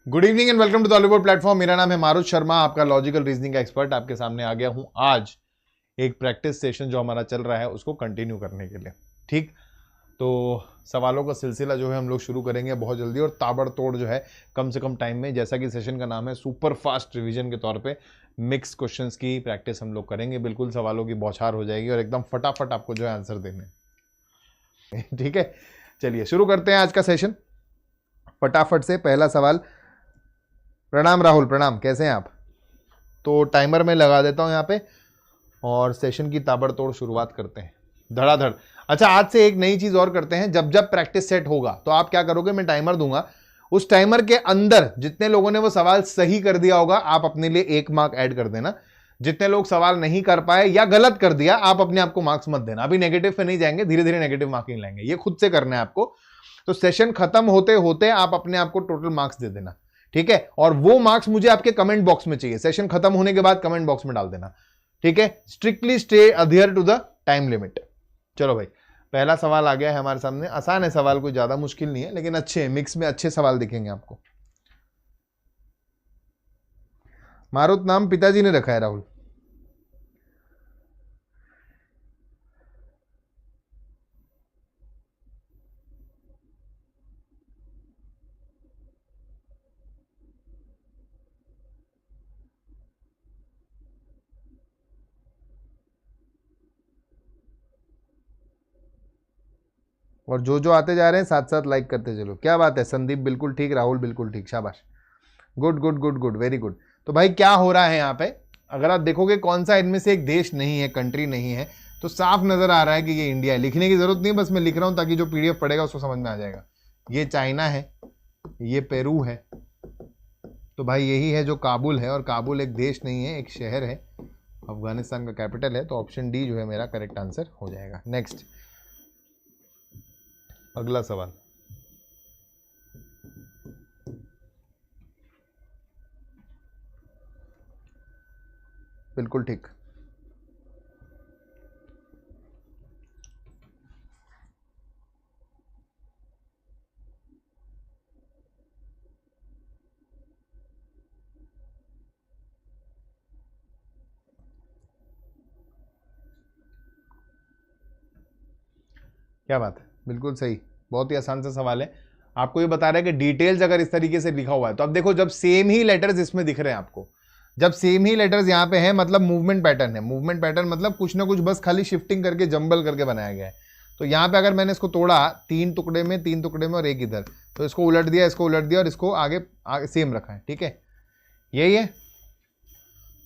Good evening and welcome to the Ollywood platform. मेरा नाम है मारुत शर्मा, आपका लॉजिकल रीजनिंग का एक्सपर्ट आपके सामने आ गया हूं आज एक प्रैक्टिस सेशन जो हमारा चल रहा है उसको कंटिन्यू करने के लिए। ठीक, तो सवालों का सिलसिला जो है हम लोग शुरू करेंगे बहुत जल्दी और ताबड़तोड़ जो है कम से कम टाइम में, जैसा कि सेशन का नाम है सुपर फास्ट रिवीजन के तौर पे मिक्स क्वेश्चंस की प्रैक्टिस हम लोग करेंगे। बिल्कुल सवालों की बौछार हो जाएगी और एकदम फटाफट आपको जो है आंसर देने। ठीक है, चलिए शुरू करते हैं आज का सेशन फटाफट से। पहला सवाल। प्रणाम राहुल, प्रणाम, कैसे हैं आप? तो टाइमर में लगा देता हूं यहाँ पे और सेशन की ताबड़तोड़ शुरुआत करते हैं धड़ाधड़। अच्छा, आज से एक नई चीज और करते हैं। जब जब प्रैक्टिस सेट होगा तो आप क्या करोगे, मैं टाइमर दूंगा, उस टाइमर के अंदर जितने लोगों ने वो सवाल सही कर दिया होगा आप अपने लिए 1 मार्क ऐड कर देना। जितने लोग सवाल नहीं कर पाए या गलत कर दिया आप अपने आप को मार्क्स मत देना। अभी नेगेटिव पे नहीं जाएंगे, धीरे धीरे नेगेटिव मार्किंग लाएंगे, ये खुद से करना है आपको। तो सेशन खत्म होते होते आप अपने आप को टोटल मार्क्स दे देना, ठीक है? और वो मार्क्स मुझे आपके कमेंट बॉक्स में चाहिए। सेशन खत्म होने के बाद कमेंट बॉक्स में डाल देना, ठीक है? Strictly stay adhere to the time limit. चलो भाई, पहला सवाल आ गया है हमारे सामने। आसान है सवाल, कोई ज्यादा मुश्किल नहीं है, लेकिन अच्छे मिक्स में अच्छे सवाल दिखेंगे आपको। मारुत नाम पिताजी ने रखा है राहुल। और जो आते जा रहे हैं साथ साथ लाइक करते चलो। क्या बात है, संदीप बिल्कुल ठीक, राहुल बिल्कुल ठीक, शाबाश, good good good good, very good. तो भाई क्या हो रहा है यहाँ पे, अगर आप देखोगे कौन सा इनमें से एक देश नहीं है, कंट्री नहीं है, तो साफ नजर आ रहा है कि ये इंडिया है। लिखने की जरूरत नहीं है, बस मैं लिख रहा हूं ताकि जो पीडीएफ पढ़ेगा उसको समझ में आ जाएगा। ये चाइना है, ये पेरू है, तो भाई यही है जो काबुल है, और काबुल एक देश नहीं है, एक शहर है, अफगानिस्तान का कैपिटल है। तो ऑप्शन डी जो है मेरा करेक्ट आंसर हो जाएगा। नेक्स्ट, अगला सवाल। बिल्कुल ठीक। क्या बात है, बिल्कुल सही, बहुत ही आसान सा सवाल है। आपको ये बता रहा है कि डिटेल्स अगर इस तरीके से लिखा हुआ है तो अब देखो, जब सेम ही लेटर्स इसमें दिख रहे हैं आपको, जब सेम ही लेटर्स यहाँ पे हैं, मतलब मूवमेंट पैटर्न है। मूवमेंट पैटर्न मतलब कुछ ना कुछ बस खाली शिफ्टिंग करके जंबल करके बनाया गया है। तो यहाँ पे अगर मैंने इसको तोड़ा 3 टुकड़े में, 3 टुकड़े में और एक इधर, तो इसको उलट दिया, इसको उलट दिया और इसको आगे आगे सेम रखा है, ठीक है? यही है,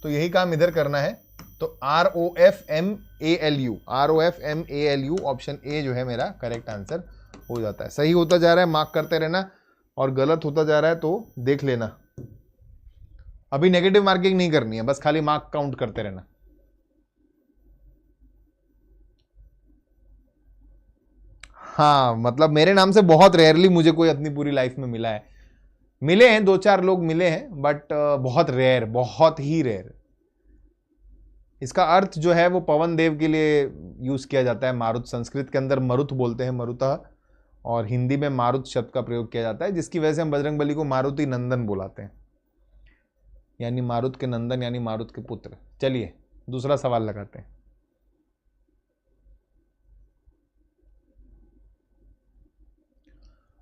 तो यही काम इधर करना है। तो ROFMALU, ROFMALU, ऑप्शन ए जो है मेरा करेक्ट आंसर हो जाता है। सही होता जा रहा है, मार्क करते रहना, और गलत होता जा रहा है तो देख लेना। अभी नेगेटिव मार्किंग नहीं करनी है, बस खाली मार्क काउंट करते रहना। हाँ, मतलब मेरे नाम से बहुत रेयरली मुझे कोई अपनी पूरी लाइफ में मिला है। मिले हैं, 2-4 लोग मिले हैं, बट बहुत रेयर, बहुत ही रेयर। इसका अर्थ जो है वो पवन देव के लिए यूज किया जाता है। मारुत संस्कृत के अंदर मरुत बोलते हैं, मरुतः, और हिंदी में मारुत शब्द का प्रयोग किया जाता है, जिसकी वजह से हम बजरंगबली को मारुति नंदन बुलाते हैं, यानी मारुत के नंदन, यानी मारुत के पुत्र। चलिए दूसरा सवाल लगाते हैं।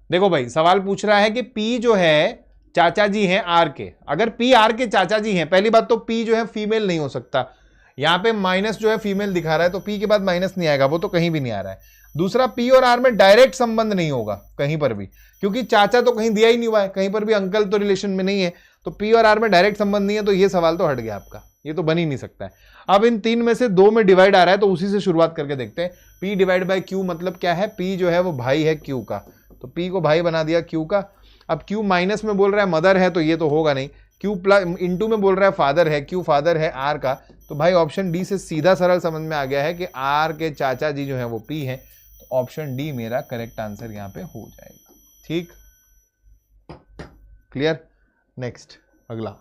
देखो भाई, सवाल पूछ रहा है कि पी जो है चाचा जी हैं आर के। अगर पी आर के चाचा जी हैं, पहली बात तो पी जो है फीमेल नहीं हो सकता। यहां पे माइनस जो है फीमेल दिखा रहा है, तो पी के बाद माइनस नहीं आएगा, वो तो कहीं भी नहीं आ रहा है। दूसरा, पी और आर में डायरेक्ट संबंध नहीं होगा कहीं पर भी, क्योंकि चाचा तो कहीं दिया ही नहीं हुआ है, कहीं पर भी अंकल तो रिलेशन में नहीं है। तो पी और आर में डायरेक्ट संबंध नहीं है, तो ये सवाल तो हट गया आपका, ये तो बन ही नहीं सकता है। अब इन 3 में से 2 में डिवाइड आ रहा है, तो उसी से शुरुआत करके देखते हैं। पी डिवाइड बाय क्यू मतलब क्या है? पी जो है वो भाई है क्यू का, तो पी को भाई बना दिया क्यू का। अब क्यू माइनस में बोल रहा है मदर है, तो ये तो होगा नहीं। क्यू प्लस इंटू में बोल रहा है फादर है, क्यू फादर है आर का, तो भाई ऑप्शन डी से सीधा सरल समझ में आ गया है कि आर के चाचा जी जो है वो पी है। तो ऑप्शन डी मेरा करेक्ट आंसर यहां पे हो जाएगा। ठीक, क्लियर? नेक्स्ट, अगला।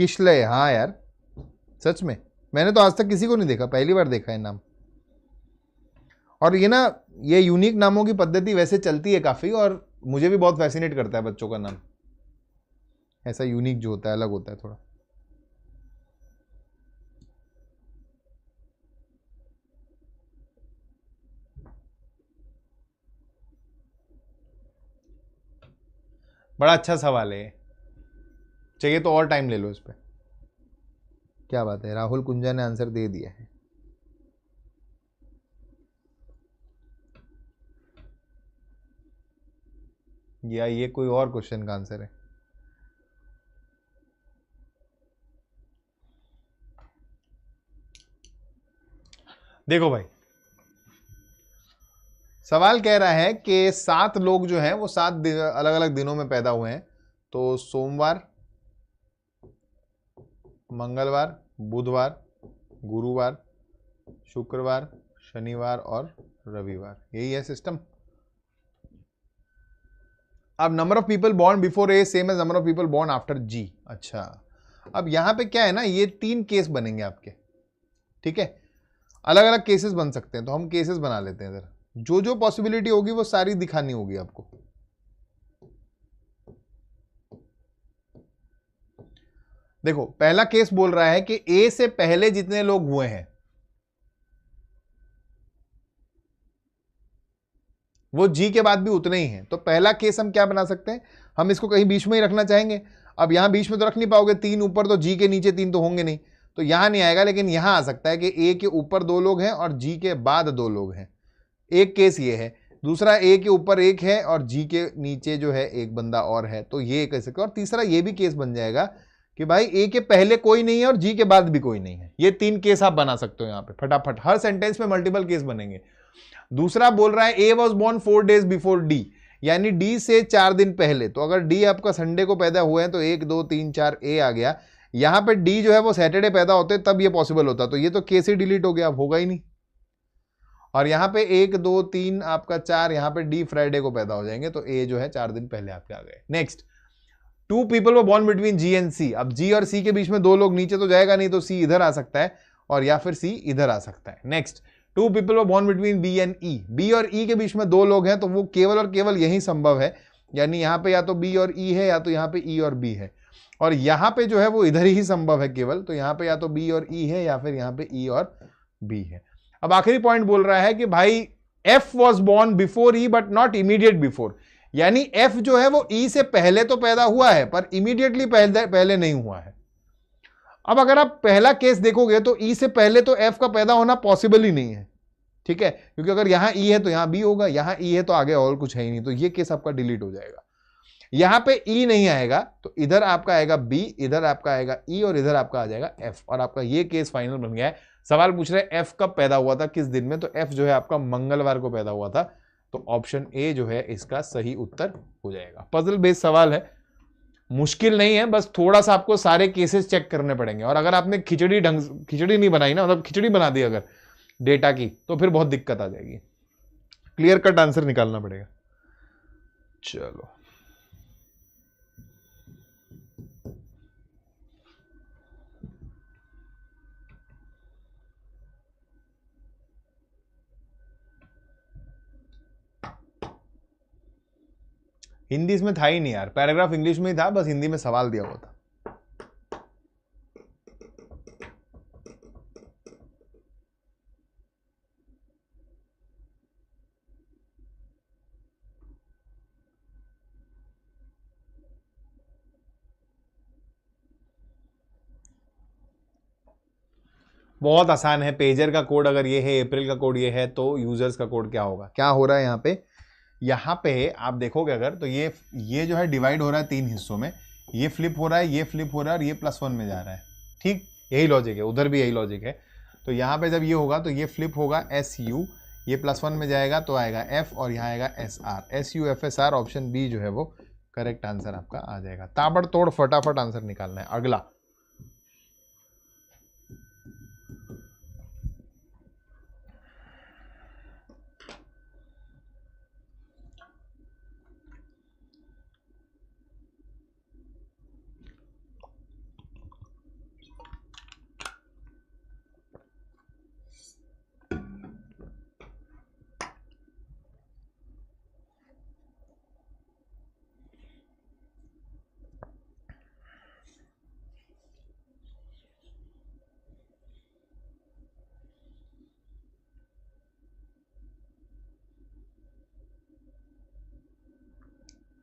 किशलय, हाँ यार सच में मैंने तो आज तक किसी को नहीं देखा, पहली बार देखा है नाम। और ये ना, ये यूनिक नामों की पद्धति वैसे चलती है काफी, और मुझे भी बहुत फैसिनेट करता है बच्चों का नाम ऐसा यूनिक जो होता है, अलग होता है थोड़ा। बड़ा अच्छा सवाल है, चाहिए तो और टाइम ले लो इस पे। क्या बात है, राहुल कुंजा ने आंसर दे दिया है। या ये कोई और क्वेश्चन का आंसर है? देखो भाई, सवाल कह रहा है कि 7 लोग जो हैं वो 7 अलग अलग दिनों में पैदा हुए हैं। तो सोमवार, मंगलवार, बुधवार, गुरुवार, शुक्रवार, शनिवार और रविवार, यही है सिस्टम। अब number of people born before a same age number of people born after G. अच्छा, अब यहां पे क्या है ना, ये 3 केस बनेंगे आपके, ठीक है, अलग अलग केसेस बन सकते हैं। तो हम केसेस बना लेते हैं, जरा जो जो पॉसिबिलिटी होगी वो सारी दिखानी होगी आपको। देखो, पहला केस बोल रहा है कि ए से पहले जितने लोग हुए हैं वो जी के बाद भी उतने ही हैं। तो पहला केस हम क्या बना सकते हैं, हम इसको कहीं बीच में ही रखना चाहेंगे। अब यहां बीच में तो रख नहीं पाओगे, 3 ऊपर तो जी के नीचे 3 तो होंगे नहीं, तो यहां नहीं आएगा। लेकिन यहां आ सकता है कि ए के ऊपर 2 लोग हैं और जी के बाद 2 लोग हैं। एक केस ये है। दूसरा, ए के ऊपर 1 है और जी के नीचे जो है एक बंदा और है, तो ये कह सकते। और तीसरा ये भी केस बन जाएगा कि भाई ए के पहले कोई नहीं है और जी के बाद भी कोई नहीं है। ये 3 केस आप बना सकते हो यहां पे फटाफट, हर सेंटेंस में मल्टीपल केस बनेंगे। दूसरा बोल रहा है ए was born 4 days before D, यानी डी से 4 दिन पहले। तो अगर डी आपका संडे को पैदा हुए हैं तो 1 2 3 4 ए आ गया। यहां पे डी जो है वो सैटरडे पैदा होते तब ये पॉसिबल होता, तो ये तो केस ही डिलीट हो गया, अब होगा ही नहीं। और यहां पे 1 2 3 आपका 4, यहां पे डी फ्राइडे को पैदा हो जाएंगे, तो ए जो है 4 दिन पहले आपके आ गए। Next, 2 people were born between G and C. अब जी और सी के बीच में 2 लोग, नीचे तो जाएगा नहीं, तो सी इधर आ सकता है और या फिर सी इधर आ सकता है। Next, 2 people were born between B and E. B और ई के बीच में 2 लोग हैं, तो वो केवल और केवल यही संभव है, यानी यहां पे या तो बी और ई है या तो यहां पे ई और बी है। और यहां पे जो है वो इधर ही संभव है केवल, तो यहां पे या तो बी और ई है या फिर यहां पे ई और बी है। अब आखिरी पॉइंट बोल रहा है कि भाई F was born before E but not immediate before, यानी एफ जो है वो ई से पहले तो पैदा हुआ है पर इमीडिएटली पहले नहीं हुआ है। अब अगर आप पहला केस देखोगे तो ई से पहले तो एफ का पैदा होना पॉसिबल ही नहीं है, ठीक है, क्योंकि अगर यहां ई है तो यहां बी होगा, यहां ई है तो आगे और कुछ है ही नहीं, तो ये केस आपका डिलीट हो जाएगा। यहां पे ई नहीं आएगा तो इधर आपका आएगा बी, इधर आपका आएगा ई और इधर आपका आ जाएगा एफ, और आपका ये केस फाइनल बन गया है। सवाल पूछ रहे एफ कब पैदा हुआ था, किस दिन में, तो एफ जो है आपका मंगलवार को पैदा हुआ था, तो ऑप्शन ए जो है इसका सही उत्तर हो जाएगा। पजल बेस्ड सवाल है, मुश्किल नहीं है, बस थोड़ा सा आपको सारे केसेस चेक करने पड़ेंगे। और अगर आपने खिचड़ी नहीं बनाई ना, मतलब खिचड़ी बना दी अगर डेटा की, तो फिर बहुत दिक्कत आ जाएगी, क्लियर कट आंसर निकालना पड़ेगा। चलो, हिंदी इसमें था ही नहीं यार, पैराग्राफ इंग्लिश में ही था, बस हिंदी में सवाल दिया हुआ था। बहुत आसान है, पेजर का कोड अगर ये है, अप्रैल का कोड ये है, तो यूजर्स का कोड क्या होगा। क्या हो रहा है यहाँ पे आप देखोगे अगर, तो ये जो है डिवाइड हो रहा है 3 हिस्सों में, ये फ्लिप हो रहा है, ये फ्लिप हो रहा है और ये +1 में जा रहा है, ठीक, यही लॉजिक है, उधर भी यही लॉजिक है। तो यहाँ पे जब ये होगा तो ये फ्लिप होगा SU, ये +1 में जाएगा तो आएगा F और यहाँ आएगा SR, SUFSR, ऑप्शन बी जो है वो करेक्ट आंसर आपका आ जाएगा। ताबड़तोड़ फटाफट आंसर निकालना है। अगला,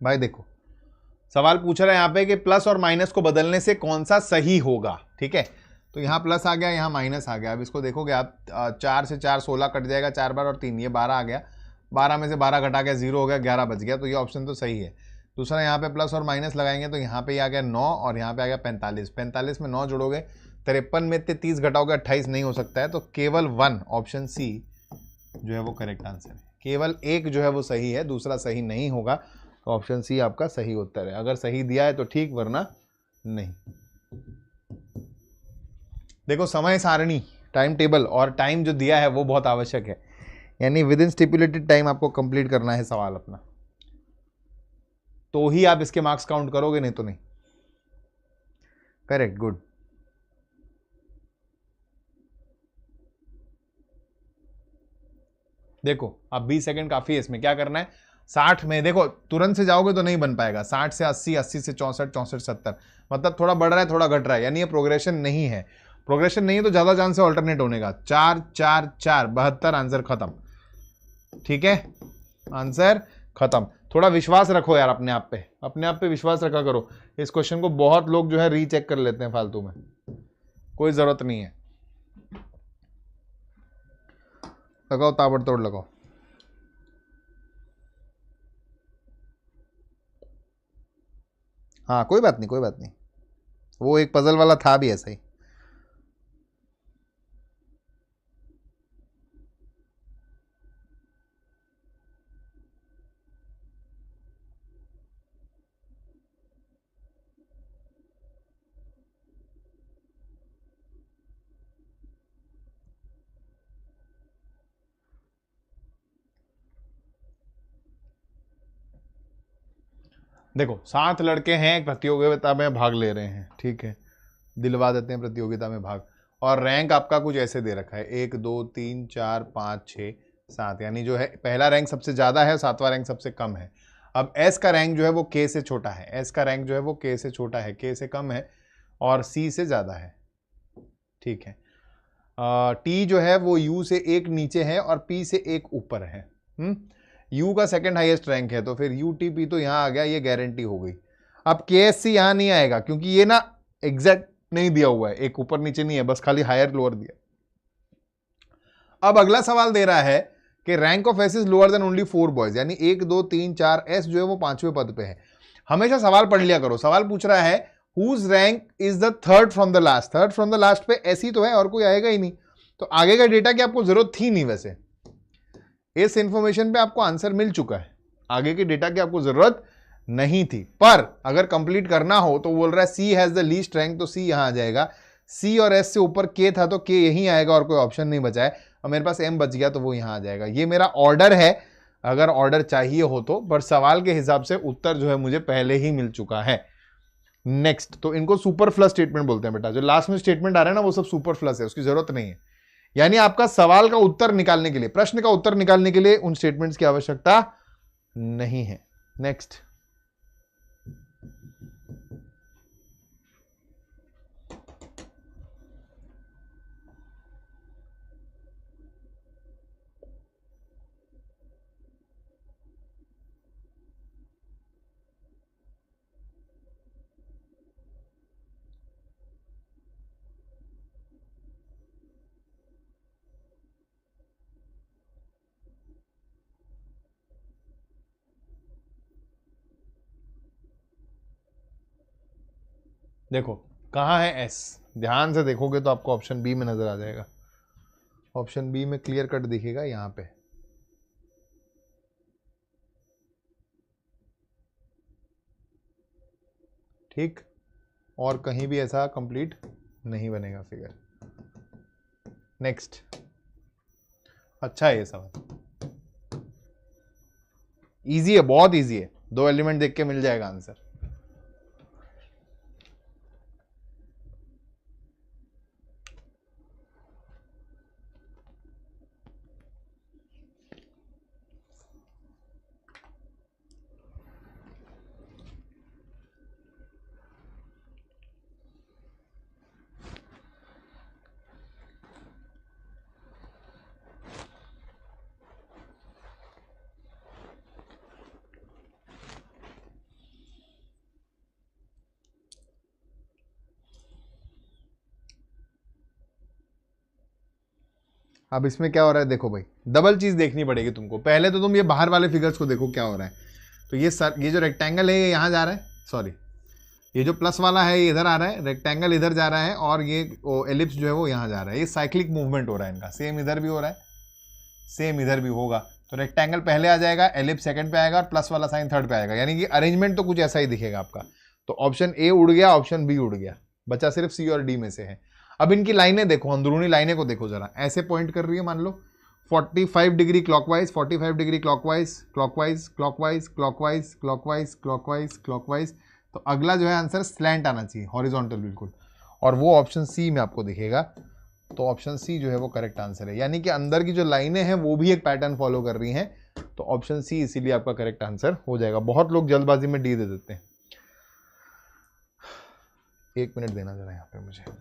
भाई देखो सवाल पूछ रहा है यहाँ पे कि प्लस और माइनस को बदलने से कौन सा सही होगा, ठीक है। तो यहाँ प्लस आ गया, यहाँ माइनस आ गया। अब इसको देखोगे आप, 4 से 4 16 कट जाएगा 4 बार, और 3 ये 12 आ गया। 12 में से 12 घटा के 0 हो गया, 11 बच गया। तो ये ऑप्शन तो सही है। दूसरा यहाँ पे प्लस और माइनस लगाएंगे तो यहाँ पे आ गया 9 और यहाँ पे आ गया 45। 45 में 9 जोड़ोगे 53 में 30 घटाओगे 28 नहीं हो सकता है। तो केवल 1 ऑप्शन सी जो है वो करेक्ट आंसर है। केवल एक जो है वो सही है, दूसरा सही नहीं होगा। तो ऑप्शन सी आपका सही उत्तर है। अगर सही दिया है तो ठीक, वरना नहीं। देखो समय सारणी, टाइम टेबल और टाइम जो दिया है वो बहुत आवश्यक है, यानी विद इन स्टिपुलेटेड टाइम आपको कंप्लीट करना है सवाल अपना, तो ही आप इसके मार्क्स काउंट करोगे, नहीं तो नहीं। Correct, good. देखो अब 20 सेकंड काफी है, इसमें क्या करना है। 60 में देखो तुरंत से जाओगे तो नहीं बन पाएगा। 60 से 80, 80 से 64, 64 70, मतलब थोड़ा बढ़ रहा है थोड़ा घट रहा है, यानी ये प्रोग्रेशन नहीं है। प्रोग्रेशन नहीं है तो ज्यादा चांस है ऑल्टरनेट होने का। 4 4 4 72, आंसर खत्म। ठीक है, आंसर खत्म। थोड़ा विश्वास रखो यार अपने आप पे, अपने आप पे विश्वास रखा करो। इस क्वेश्चन को बहुत लोग जो है रीचेक कर लेते हैं फालतू में, कोई जरूरत नहीं है। लगाओ ताबड़तोड़ लगाओ। हाँ कोई बात नहीं, कोई बात नहीं, वो एक पजल वाला था भी ऐसा ही। देखो 7 लड़के हैं, एक प्रतियोगिता में भाग ले रहे हैं, ठीक है, दिलवा देते हैं प्रतियोगिता में भाग। और रैंक आपका कुछ ऐसे दे रखा है, 1 2 3 4 5 6 7, यानी जो है पहला रैंक सबसे ज्यादा है, 7वां रैंक सबसे कम है। अब एस का रैंक जो है वो के से छोटा है, एस का रैंक जो है वो के से छोटा है, के से कम है, और सी से ज्यादा है, ठीक है। टी जो है वो यू से एक नीचे है और पी से एक ऊपर है। यू का सेकंड हाईएस्ट रैंक है, तो फिर यू टी पी तो यहां आ गया, ये गारंटी हो गई। अब के एस सी यहां नहीं आएगा क्योंकि ये ना एग्जैक्ट नहीं दिया हुआ है, एक ऊपर नीचे नहीं है, बस खाली हायर लोअर दिया। अब अगला सवाल दे रहा है कि rank of S is lower than only 4 boys, यानी 1 2 3 4, एस जो है वो 5वें पद पे है। हमेशा सवाल पढ़ लिया करो। सवाल पूछ रहा है whose rank is the third from the last, third from the last पे ऐसी तो है और कोई आएगा ही नहीं, तो आगे का डेटा की आपको जरूरत थी नहीं। वैसे इस इंफॉर्मेशन पे आपको आंसर मिल चुका है, आगे के डेटा की आपको जरूरत नहीं थी। पर अगर कंप्लीट करना हो तो बोल रहा है सी हैज द लीस्ट रैंक, तो सी यहां आ जाएगा। सी और एस से ऊपर के था तो के यहीं आएगा और कोई ऑप्शन नहीं बचा है, और मेरे पास एम बच गया तो वो यहां आ जाएगा। ये मेरा ऑर्डर है, अगर ऑर्डर चाहिए हो तो, पर सवाल के हिसाब से उत्तर जो है मुझे पहले ही मिल चुका है। नेक्स्ट, तो इनको सुपरफ्लस स्टेटमेंट बोलते हैं बेटा, जो लास्ट में स्टेटमेंट आ रहा है ना वो सब सुपरफ्लस है, उसकी जरूरत नहीं है। यानी आपका सवाल का उत्तर निकालने के लिए, प्रश्न का उत्तर निकालने के लिए उन स्टेटमेंट्स की आवश्यकता नहीं है। नेक्स्ट, देखो कहां है एस, ध्यान से देखोगे तो आपको ऑप्शन बी में नजर आ जाएगा। ऑप्शन बी में क्लियर कट दिखेगा यहां पे। ठीक, और कहीं भी ऐसा कंप्लीट नहीं बनेगा फिगर। नेक्स्ट, अच्छा है ये सवाल, इजी है, बहुत इजी है, 2 एलिमेंट देख के मिल जाएगा आंसर। अब इसमें क्या हो रहा है देखो भाई, डबल चीज देखनी पड़ेगी तुमको। पहले तो तुम ये बाहर वाले फिगर्स को देखो क्या हो रहा है। तो ये जो रेक्टेंगल है ये यहाँ जा रहा है, सॉरी ये जो प्लस वाला है ये इधर आ रहा है, रेक्टेंगल इधर जा रहा है, और ये एलिप्स जो है वो यहाँ जा रहा है। ये साइक्लिक मूवमेंट हो रहा है इनका, सेम इधर भी हो रहा है, सेम इधर भी होगा। तो रेक्टेंगल पहले आ जाएगा, एलिप्स सेकंड पे आएगा, और प्लस वाला साइन थर्ड पे आएगा, यानी कि अरेंजमेंट तो कुछ ऐसा ही दिखेगा आपका। तो ऑप्शन ए उड़ गया, ऑप्शन बी उड़ गया, बचा सिर्फ सी और डी में से है। अब इनकी लाइनें देखो, अंदरूनी लाइनें को देखो जरा, ऐसे पॉइंट कर रही है मान लो 45 degree clockwise, 45 degree clockwise, clockwise clockwise clockwise clockwise clockwise clockwise. तो अगला जो है आंसर स्लैंट आना चाहिए, हॉरिजॉन्टल बिल्कुल, और वो ऑप्शन सी में आपको दिखेगा। तो ऑप्शन सी जो है वो करेक्ट आंसर है, यानी कि अंदर की जो लाइनें हैं वो भी एक पैटर्न फॉलो कर रही हैं। तो ऑप्शन सी इसीलिए आपका करेक्ट आंसर हो जाएगा। बहुत लोग जल्दबाजी में डी दे देते हैं। 1 मिनट देना जरा यहाँ पे मुझे।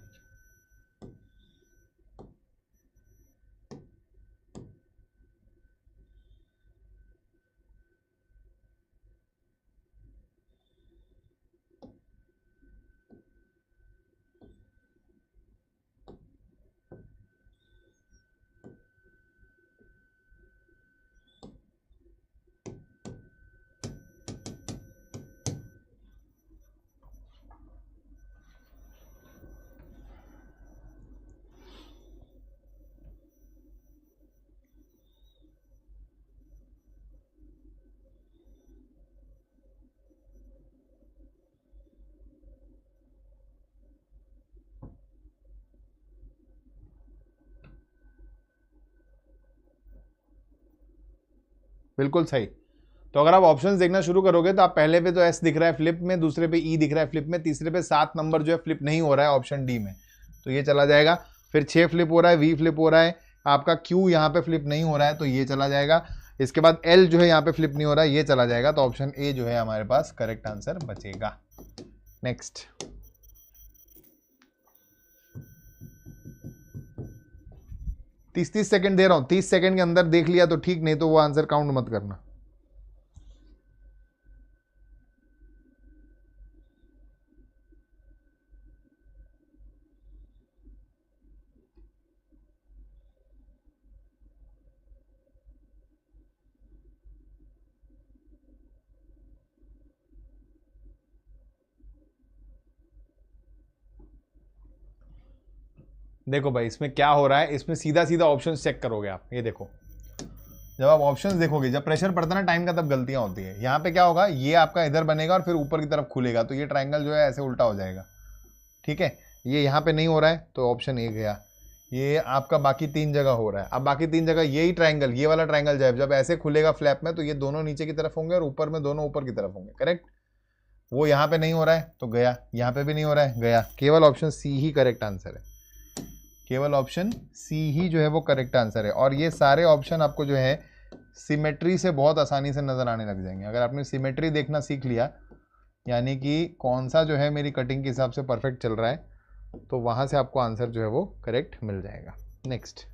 बिल्कुल सही। तो अगर आप ऑप्शंस देखना शुरू करोगे तो आप पहले पे तो एस दिख रहा है फ्लिप में, दूसरे पे ई दिख रहा है फ्लिप में, तीसरे पे 7 नंबर जो है फ्लिप नहीं हो रहा है ऑप्शन डी में, तो ये चला जाएगा। फिर 6 फ्लिप हो रहा है, वी फ्लिप हो रहा है, आपका क्यू यहाँ पे फ्लिप नहीं हो रहा है, तो ये चला जाएगा। इसके बाद एल जो है यहाँ पे फ्लिप नहीं हो रहा है, ये चला जाएगा। तो ऑप्शन ए जो है हमारे पास करेक्ट आंसर बचेगा। नेक्स्ट, 30 सेकंड दे रहा हूं, 30 सेकंड के अंदर देख लिया तो ठीक, नहीं तो वो आंसर काउंट मत करना। देखो भाई इसमें क्या हो रहा है, इसमें सीधा सीधा ऑप्शन चेक करोगे आप। ये देखो, जब आप ऑप्शंस देखोगे, जब प्रेशर पड़ता है ना टाइम का, तब गलतियां होती है। यहाँ पे क्या होगा, ये आपका इधर बनेगा और फिर ऊपर की तरफ खुलेगा, तो ये ट्रायंगल जो है ऐसे उल्टा हो जाएगा। ठीक है, ये यहाँ पे नहीं हो रहा है तो ऑप्शन ए गया। ये आपका बाकी 3 जगह हो रहा है। अब बाकी 3 जगह यही ट्रायंगल, ये वाला ट्रायंगल जब ऐसे खुलेगा फ्लैप में, तो ये दोनों नीचे की तरफ होंगे और ऊपर में दोनों ऊपर की तरफ होंगे। करेक्ट, वो यहाँ पे नहीं हो रहा है तो गया, यहाँ पे भी नहीं हो रहा है गया। केवल ऑप्शन सी ही करेक्ट आंसर है, केवल ऑप्शन सी ही जो है वो करेक्ट आंसर है। और ये सारे ऑप्शन आपको जो है सिमेट्री से बहुत आसानी से नजर आने लग जाएंगे। अगर आपने सिमेट्री देखना सीख लिया, यानी कि कौन सा जो है मेरी कटिंग के हिसाब से परफेक्ट चल रहा है, तो वहां से आपको आंसर जो है वो करेक्ट मिल जाएगा। Next,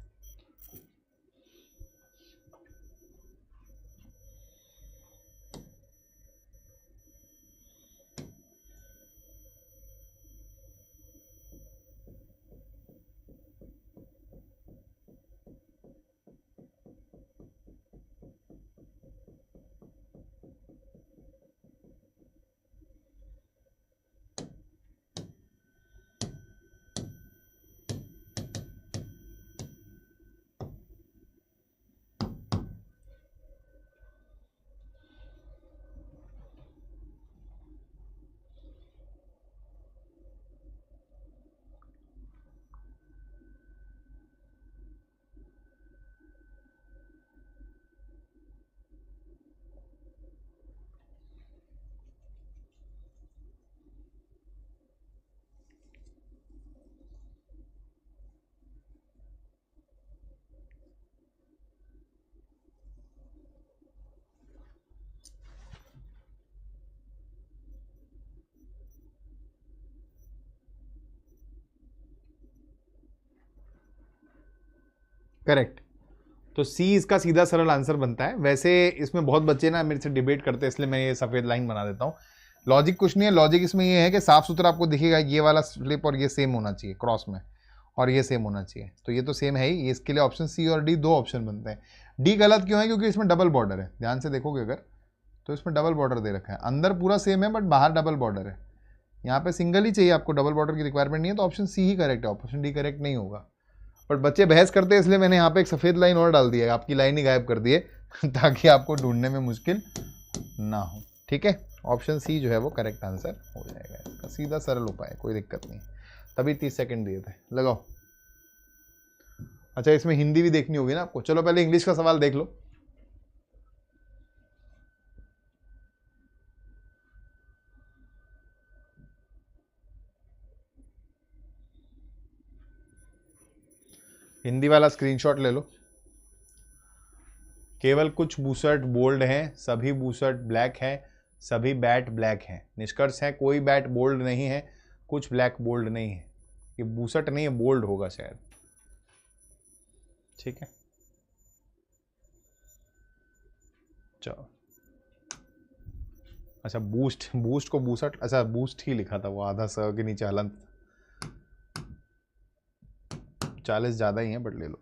correct. तो सी इसका सीधा सरल आंसर बनता है। वैसे इसमें बहुत बच्चे ना मेरे से डिबेट करते हैं, इसलिए मैं ये सफेद लाइन बना देता हूँ। लॉजिक कुछ नहीं है, लॉजिक इसमें ये है कि साफ सुथरा आपको दिखेगा ये वाला स्लिप और ये सेम होना चाहिए क्रॉस में, और ये सेम होना चाहिए, तो ये तो सेम है ही, इसके लिए ऑप्शन सी और डी दो ऑप्शन बनते हैं। डी गलत क्यों है? क्योंकि इसमें डबल बॉर्डर है, ध्यान से देखोगे अगर तो इसमें डबल बॉर्डर दे रखा है, अंदर पूरा सेम है बट बाहर डबल बॉर्डर है। यहाँ पे सिंगल ही चाहिए आपको, डबल बॉर्डर की रिक्वायरमेंट नहीं है, तो ऑप्शन सी ही करेक्ट है, ऑप्शन डी करेक्ट नहीं होगा। बट बच्चे बहस करते हैं इसलिए मैंने यहाँ पे एक सफ़ेद लाइन और डाल दी है, आपकी लाइन ही गायब कर दी है ताकि आपको ढूंढने में मुश्किल ना हो। ठीक है, ऑप्शन सी जो है वो करेक्ट आंसर हो जाएगा इसका, सीधा सरल उपाय है, कोई दिक्कत नहीं। तभी 30 सेकंड दिए थे, लगाओ। अच्छा, इसमें हिंदी भी देखनी होगी ना आपको, चलो पहले इंग्लिश का सवाल देख लो। हिंदी वाला स्क्रीनशॉट ले लो। केवल कुछ बूसर्ट बोल्ड हैं, सभी बूसर्ट ब्लैक है, सभी बैट ब्लैक हैं। निष्कर्ष है कोई बैट बोल्ड नहीं है, कुछ ब्लैक बोल्ड नहीं है। ये बूसर्ट नहीं है, बोल्ड होगा शायद। ठीक है, चलो। अच्छा, बूस्ट को बूसर्ट, अच्छा बूस्ट ही लिखा था वो, आधा स के नीचे हलंत। 40 ज़्यादा ही है बट ले लो।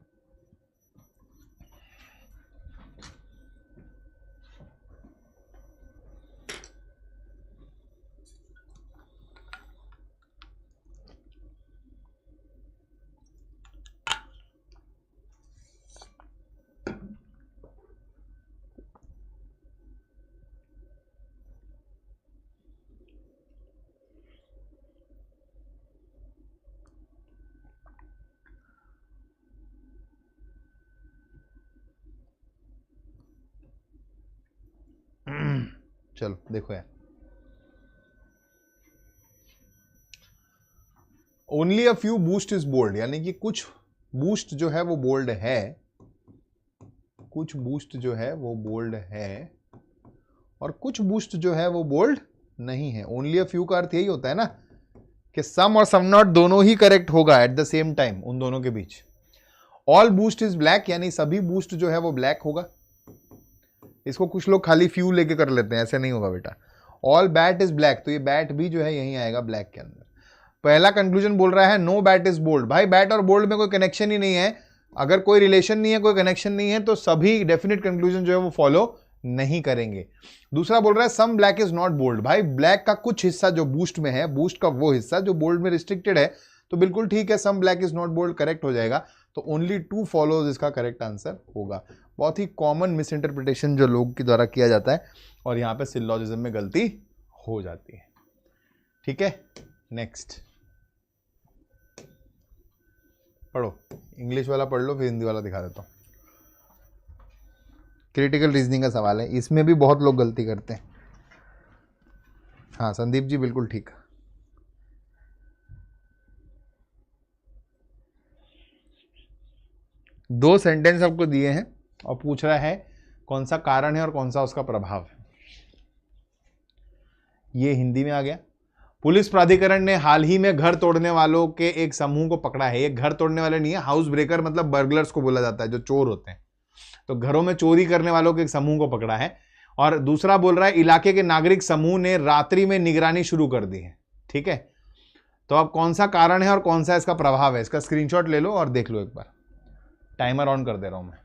चलो देखो यार, only a few boost is bold, यानी कि कुछ बूस्ट जो है वो बोल्ड है, कुछ बूस्ट जो है वो बोल्ड है और कुछ बूस्ट जो है वो बोल्ड नहीं है। ओनली अ फ्यू का अर्थ यही होता है ना कि सम और सम नॉट दोनों ही करेक्ट होगा एट द सेम टाइम, उन दोनों के बीच। ऑल बूस्ट इज ब्लैक, यानी सभी बूस्ट जो है वो ब्लैक होगा। इसको कुछ लोग खाली फ्यू लेके कर लेते हैं, ऐसे नहीं होगा बेटा। ऑल बैट इज ब्लैक, तो ये बैट भी जो है यहीं आएगा ब्लैक के अंदर। पहला कंक्लूजन बोल रहा है नो बैट इज बोल्ड। भाई बैट और बोल्ड में कोई कनेक्शन ही नहीं है, अगर कोई रिलेशन नहीं है, कोई कनेक्शन नहीं है, तो सभी डेफिनेट कंक्लूजन जो है वो फॉलो नहीं करेंगे। दूसरा बोल रहा है some black is not bold. भाई ब्लैक का कुछ हिस्सा जो बूस्ट में है, बूस्ट का वो हिस्सा जो बोल्ड में रिस्ट्रिक्टेड है, तो बिल्कुल ठीक है, some black is not bold correct हो जाएगा। तो ओनली टू फॉलोज इसका करेक्ट आंसर होगा। बहुत ही कॉमन मिस इंटरप्रिटेशन जो लोग के द्वारा किया जाता है और यहाँ पे सिलोजिज्म में गलती हो जाती है। ठीक है, नेक्स्ट पढ़ो, इंग्लिश वाला पढ़ लो, फिर हिंदी वाला दिखा देता हूँ। क्रिटिकल रीजनिंग का सवाल है, इसमें भी बहुत लोग गलती करते हैं। हाँ संदीप जी बिल्कुल ठीक। दो सेंटेंस आपको दिए हैं और पूछ रहा है कौन सा कारण है और कौन सा उसका प्रभाव है। ये हिंदी में आ गया। पुलिस प्राधिकरण ने हाल ही में घर तोड़ने वालों के एक समूह को पकड़ा है। ये घर तोड़ने वाले नहीं है, हाउस ब्रेकर मतलब बर्गलर्स को बोला जाता है, जो चोर होते हैं। तो घरों में चोरी करने वालों के एक समूह को पकड़ा है। और दूसरा बोल रहा है इलाके के नागरिक समूह ने रात्रि में निगरानी शुरू कर दी है। ठीक है, तो अब कौन सा कारण है और कौन सा इसका प्रभाव है, इसका स्क्रीनशॉट ले लो और देख लो एक बार। टाइमर ऑन कर दे रहा हूं मैं।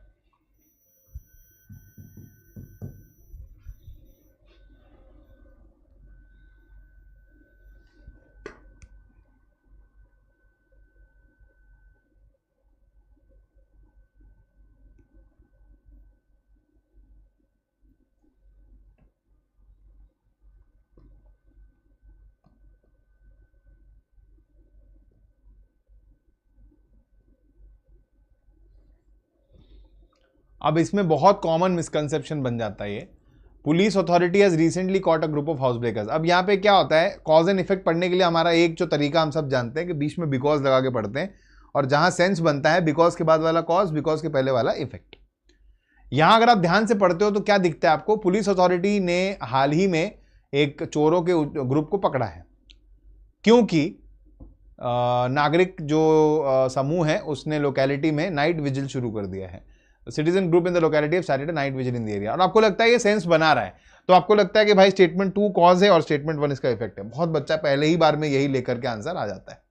अब इसमें बहुत कॉमन मिसकंसेप्शन बन जाता है ये। Police authority has recently caught a group of house breakers. अब यहाँ पे क्या होता है, कॉज एंड इफेक्ट पढ़ने के लिए हमारा एक जो तरीका हम सब जानते हैं कि बीच में बिकॉज लगा के पढ़ते हैं, और जहां सेंस बनता है बिकॉज के बाद वाला कॉज, बिकॉज के पहले वाला इफेक्ट। यहां अगर आप ध्यान से पढ़ते हो तो क्या दिखता है आपको, पुलिस अथॉरिटी ने हाल ही में एक चोरों के ग्रुप को पकड़ा है क्योंकि नागरिक जो समूह है उसने लोकेलिटी में नाइट विजिल शुरू कर दिया है। Citizen group in the locality started night vigil in the area. और आपको लगता है ये सेंस बना रहा है, तो आपको लगता है कि भाई स्टेटमेंट 2 कॉज है और स्टेटमेंट 1 इसका इफेक्ट है। बहुत बच्चा पहले ही बार में यही लेकर के आंसर आ जाता है।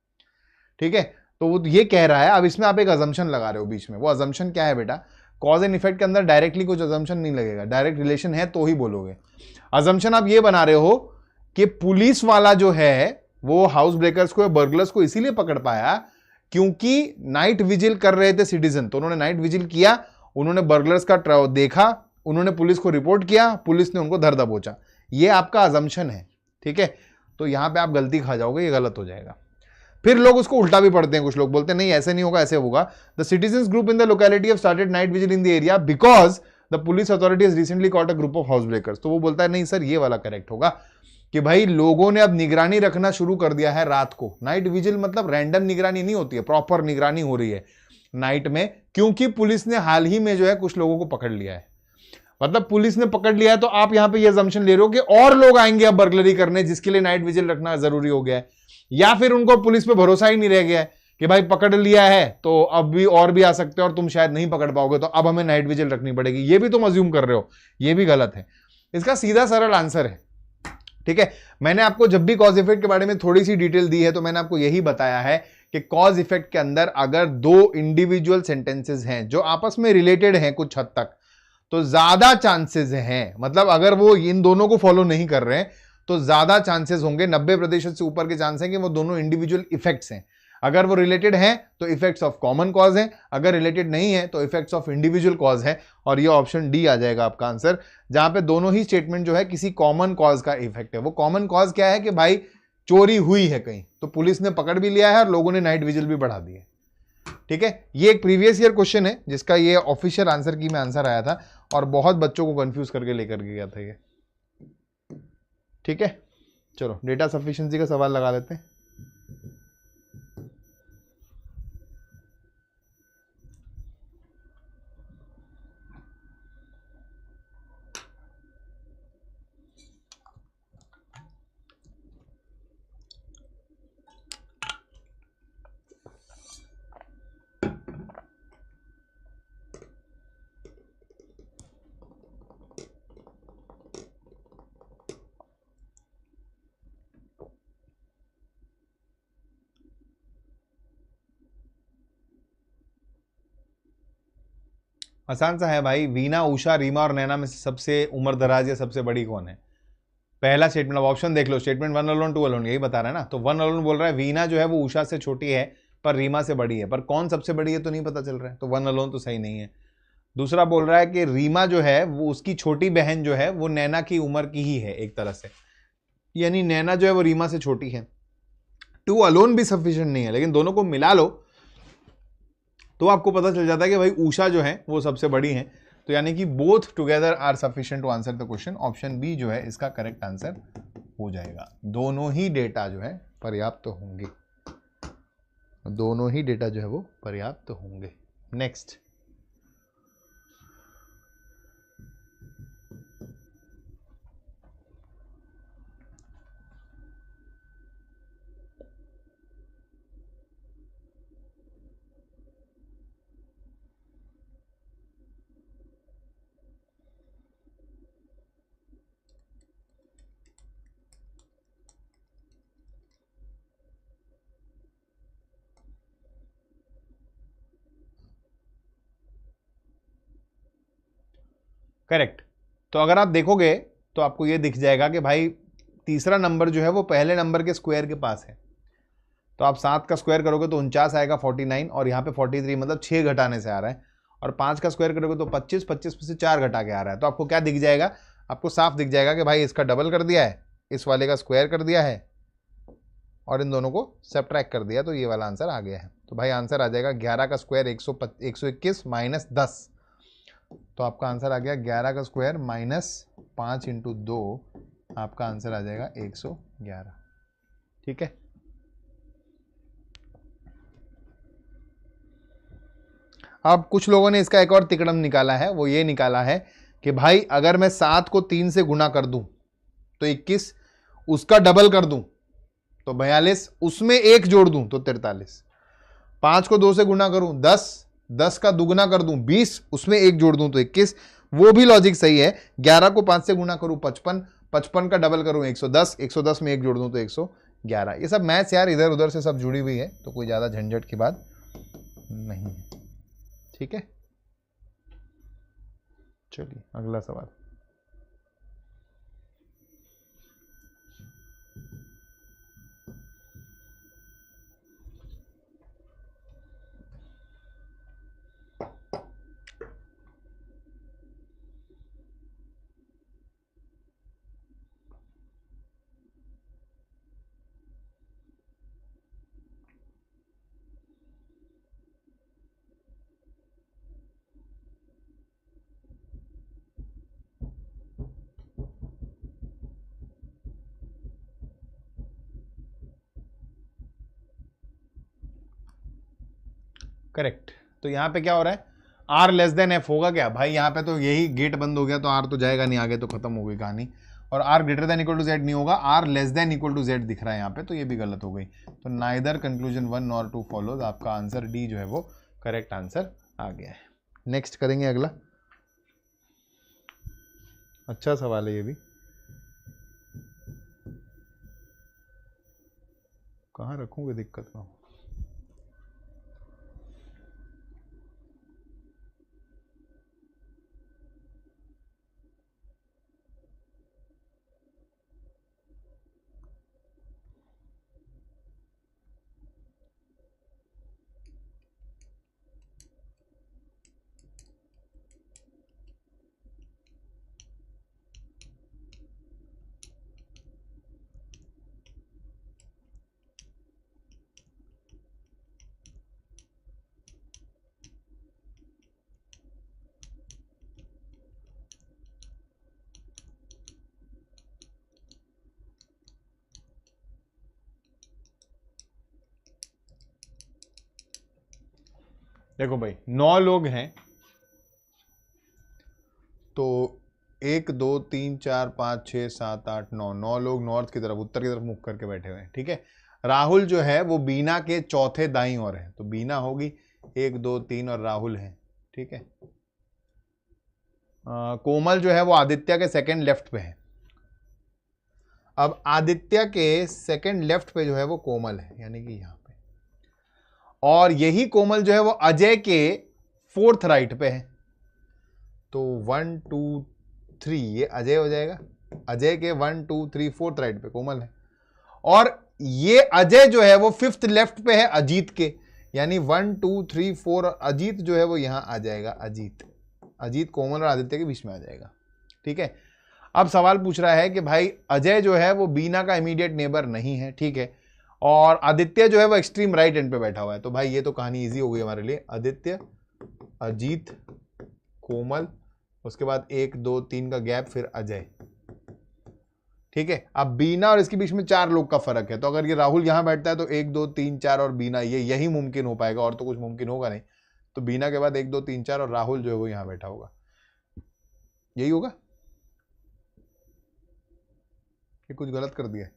ठीक है, तो वो ये कह रहा है, अब इसमें आप एक अजम्पशन लगा रहे हो बीच में। वो अजम्पशन क्या है बेटा, कॉज एंड इफेक्ट के अंदर डायरेक्टली कुछ अजम्पशन नहीं लगेगा, डायरेक्ट रिलेशन है तो ही बोलोगे। अजम्पशन आप ये बना रहे हो कि पुलिस वाला जो है वो हाउस ब्रेकर्स को या बर्गलर्स को इसीलिए पकड़ पाया क्योंकि नाइट विजिल कर रहे थे सिटीजन, तो उन्होंने नाइट विजिल किया, उन्होंने बर्गलर्स का देखा, उन्होंने पुलिस को रिपोर्ट किया, पुलिस ने उनको धर दबोचा। ये आपका अजम्पशन है, ठीक है। तो यहां पे आप गलती खा जाओगे, ये गलत हो जाएगा। फिर लोग उसको उल्टा भी पढ़ते हैं, कुछ लोग बोलते हैं नहीं ऐसे नहीं होगा, ऐसे होगा। The citizens group in the locality have started night vigil in the area because the police authority has recently caught a group of house breakers. तो वो बोलता है नहीं सर ये वाला करेक्ट होगा कि भाई लोगों ने अब निगरानी रखना शुरू कर दिया है रात को। नाइट विजिल मतलब रैंडम निगरानी नहीं होती है, प्रॉपर निगरानी हो रही है नाइट में, क्योंकि पुलिस ने हाल ही में जो है कुछ लोगों को पकड़ लिया है। मतलब पुलिस ने पकड़ लिया है तो आप यहां पे ये अजम्पशन ले रहे हो कि और लोग आएंगे अब बर्गलरी करने, जिसके लिए नाइट विजिल रखना जरूरी हो गया है, या फिर उनको पुलिस पे भरोसा ही नहीं रह गया है कि भाई पकड़ लिया है तो अब भी और भी आ सकते हैं और तुम शायद नहीं पकड़ पाओगे, तो अब हमें नाइट विजिल रखनी पड़ेगी। ये भी तुम अज्यूम कर रहे हो, ये भी गलत है। इसका सीधा सरल आंसर है, ठीक है। मैंने आपको जब भी कॉज इफेक्ट के बारे में थोड़ी सी डिटेल दी है तो मैंने आपको यही बताया है कि कॉज इफेक्ट के अंदर अगर दो इंडिविजुअल सेंटेंसेस हैं जो आपस में रिलेटेड हैं कुछ हद तक, तो ज्यादा चांसेस हैं, मतलब अगर वो इन दोनों को फॉलो नहीं कर रहे हैं तो ज्यादा चांसेस होंगे, 90% से ऊपर के चांस हैं कि वो दोनों इंडिविजुअल इफेक्ट्स हैं। अगर वो रिलेटेड हैं तो इफेक्ट्स ऑफ कॉमन कॉज हैं, अगर रिलेटेड नहीं है तो इफेक्ट्स ऑफ इंडिविजुअल कॉज है। और ये ऑप्शन डी आ जाएगा आपका आंसर, जहां पे दोनों ही स्टेटमेंट जो है किसी कॉमन कॉज का इफेक्ट है। वो कॉमन कॉज क्या है कि भाई चोरी हुई है कहीं, तो पुलिस ने पकड़ भी लिया है और लोगों ने नाइट विजिल भी बढ़ा दी है, ठीक है। ये एक प्रीवियस ईयर क्वेश्चन है जिसका ये ऑफिशियल आंसर की में आंसर आया था और बहुत बच्चों को कंफ्यूज करके लेकर गया था ये, ठीक है। चलो डेटा सफिशिएंसी का सवाल लगा लेते हैं। आसान सा है भाई, वीना, उषा, रीमा और नैना में से सबसे उम्र दराज या सबसे बड़ी कौन है? पहला स्टेटमेंट, अब ऑप्शन देख लो, स्टेटमेंट 1 अलोन 2 अलोन यही बता रहा है ना। तो 1 अलोन बोल रहा है वीना जो है वो उषा से छोटी है पर रीमा से बड़ी है, पर कौन सबसे बड़ी है तो नहीं पता चल रहा है, तो 1 अलोन तो सही नहीं है। दूसरा बोल रहा है कि रीमा जो है वो उसकी छोटी बहन जो है वो नैना की उम्र की ही है एक तरह से, यानी नैना जो है वो रीमा से छोटी है। 2 अलोन भी सफिशिएंट नहीं है, लेकिन दोनों को मिला लो तो आपको पता चल जाता है कि भाई उषा जो है वो सबसे बड़ी है। तो यानी कि both together are sufficient to answer the question. Option B जो है इसका करेक्ट आंसर हो जाएगा। दोनों ही डेटा जो है पर्याप्त होंगे, दोनों ही डेटा जो है वो पर्याप्त होंगे। Next, correct. तो अगर आप देखोगे तो आपको ये दिख जाएगा कि भाई तीसरा नंबर जो है वो पहले नंबर के स्क्वायर के पास है। तो आप 7 का स्क्वायर करोगे तो 49 आएगा 49, और यहाँ पे 43 मतलब 6 घटाने से आ रहा है, और 5 का स्क्वायर करोगे तो 25, 25 में से 4 घटा के आ रहा है। तो आपको क्या दिख जाएगा, आपको साफ दिख जाएगा कि भाई इसका डबल कर दिया है, इस वाले का स्क्वायर कर दिया है और इन दोनों को सब्ट्रैक्ट कर दिया, तो ये वाला आंसर आ गया है। तो भाई आंसर आ जाएगा 11 का स्क्वायर 121 माइनस 10। तो आपका आंसर आ गया 11 का स्क्वायर माइनस 5 इंटू 2, आपका आंसर आ जाएगा 111, ठीक है। अब कुछ लोगों ने इसका एक और तिकड़म निकाला है, वो ये निकाला है कि भाई अगर मैं 7 को 3 से गुना कर दूं तो 21, उसका डबल कर दूं तो 42, उसमें 1 जोड़ दूं तो 43, 5 को 2 से गुना करूं 10, 10 का दुगना कर दूं 20, उसमें 1 जोड़ दूं तो 21, वो भी लॉजिक सही है। 11 को 5 से गुना करूं 55, 55 का डबल करूं 110, 110 में 1 जोड़ दूं तो 11। ये सब मैथ्स यार इधर उधर से सब जुड़ी हुई है, तो कोई ज़्यादा झंझट की बात नहीं है। ठीक है, चलिए अगला सवाल। करेक्ट। तो यहाँ पे क्या हो रहा है, आर लेस देन एफ होगा क्या भाई? यहाँ पे तो यही गेट बंद हो गया, तो आर तो जाएगा नहीं आगे, तो खत्म हो गई कहानी। और R greater than equal to Z नहीं होगा, R less than equal to Z दिख रहा है यहाँ पे, तो ये भी गलत हो गई। तो नाइदर कंक्लूजन 1 नॉर 2 फॉलोज, आपका आंसर डी जो है वो करेक्ट आंसर आ गया है। नेक्स्ट करेंगे अगला। अच्छा सवाल है ये भी। कहाँ रखूंगे दिक्कत में। देखो भाई 9 लोग हैं, तो 1 2 3 4 5 6 7 8 9, 9 लोग नॉर्थ की तरफ, उत्तर की तरफ मुख करके बैठे हुए हैं। ठीक है, राहुल जो है वो बीना के चौथे दाईं ओर है, तो बीना होगी 1 2 3 और राहुल है। ठीक है, कोमल जो है वो आदित्य के सेकंड लेफ्ट पे है। अब आदित्य के सेकंड लेफ्ट पे जो है वो कोमल है, यानी कि यहां पे, और यही कोमल जो है वो अजय के फोर्थ राइट पे है। तो 1 2 3 ये अजय हो जाएगा, अजय के 1 2 3 4th राइट पे कोमल है, और ये अजय जो है वो 5th लेफ्ट पे है अजीत के, यानी 1 2 3 4 अजीत जो है वो यहां आ जाएगा। अजीत कोमल और आदित्य के बीच में आ जाएगा। ठीक है, अब सवाल पूछ रहा है कि भाई अजय जो है वो बीना का इमीडिएट नेबर नहीं है। ठीक है, और आदित्य जो है वो एक्सट्रीम राइट एंड पे बैठा हुआ है, तो भाई ये तो कहानी इजी हो गई हमारे लिए। आदित्य, अजीत, कोमल, उसके बाद 1 2 3 का गैप, फिर अजय। ठीक है, अब बीना और इसके बीच में 4 लोग का फर्क है, तो अगर ये राहुल यहां बैठता है तो 1 2 3 4 और बीना, ये यही मुमकिन हो पाएगा, और तो कुछ मुमकिन होगा नहीं। तो बीना के बाद 1 2 3 4 और राहुल जो है वो यहां बैठा होगा, यही होगा। ये कुछ गलत कर दिया है?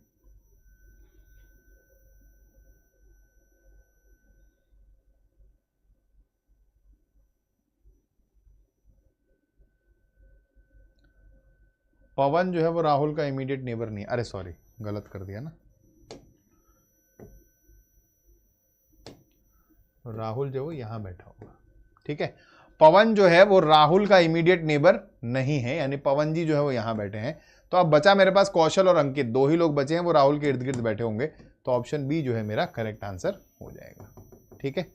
पवन जो है वो राहुल का इमीडिएट नेबर नहीं, अरे सॉरी गलत कर दिया ना, राहुल जो है वो यहां बैठा होगा। ठीक है, पवन जो है वो राहुल का इमीडिएट नेबर नहीं है, यानी पवन जी जो है वो यहां बैठे हैं। तो अब बचा मेरे पास कौशल और अंकित, 2 ही लोग बचे हैं, वो राहुल के इर्द गिर्द बैठे होंगे, तो ऑप्शन बी जो है मेरा करेक्ट आंसर हो जाएगा। ठीक है,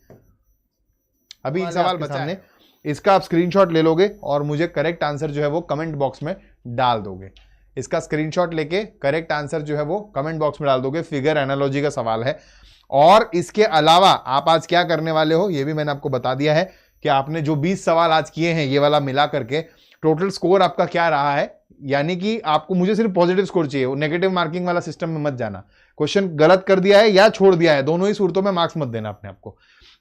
अभी सवाल बचा है, इसका आप स्क्रीनशॉट ले लोगे और मुझे करेक्ट आंसर जो है वो कमेंट बॉक्स में डाल दोगे। इसका स्क्रीनशॉट लेके करेक्ट आंसर जो है वो कमेंट बॉक्स में डाल दोगे। फिगर एनालॉजी का सवाल है, और इसके अलावा आप आज क्या करने वाले हो ये भी मैंने आपको बता दिया है कि आपने जो 20 सवाल आज किए हैं ये वाला मिला करके टोटल स्कोर आपका क्या रहा है, यानी कि आपको मुझे सिर्फ पॉजिटिव स्कोर चाहिए, नेगेटिव मार्किंग वाला सिस्टम में मत जाना। क्वेश्चन गलत कर दिया है या छोड़ दिया है, दोनों ही सूरतों में मार्क्स मत देना अपने आपको।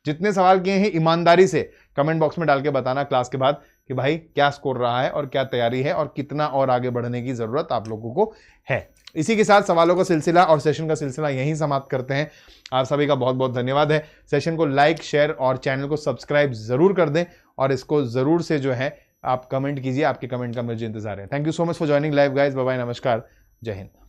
जितने सवाल किए हैं ईमानदारी से कमेंट बॉक्स में डाल के बताना क्लास के बाद कि भाई क्या स्कोर रहा है और क्या तैयारी है और कितना और आगे बढ़ने की जरूरत आप लोगों को है। इसी के साथ सवालों का सिलसिला और सेशन का सिलसिला यहीं समाप्त करते हैं। आप सभी का बहुत बहुत धन्यवाद है। सेशन को लाइक, शेयर और चैनल को सब्सक्राइब जरूर कर दें, और इसको जरूर से जो है आप कमेंट कीजिए, आपके कमेंट का मुझे इंतजार है। Thank you so much for joining live guys, bye bye, नमस्कार, जय हिंद।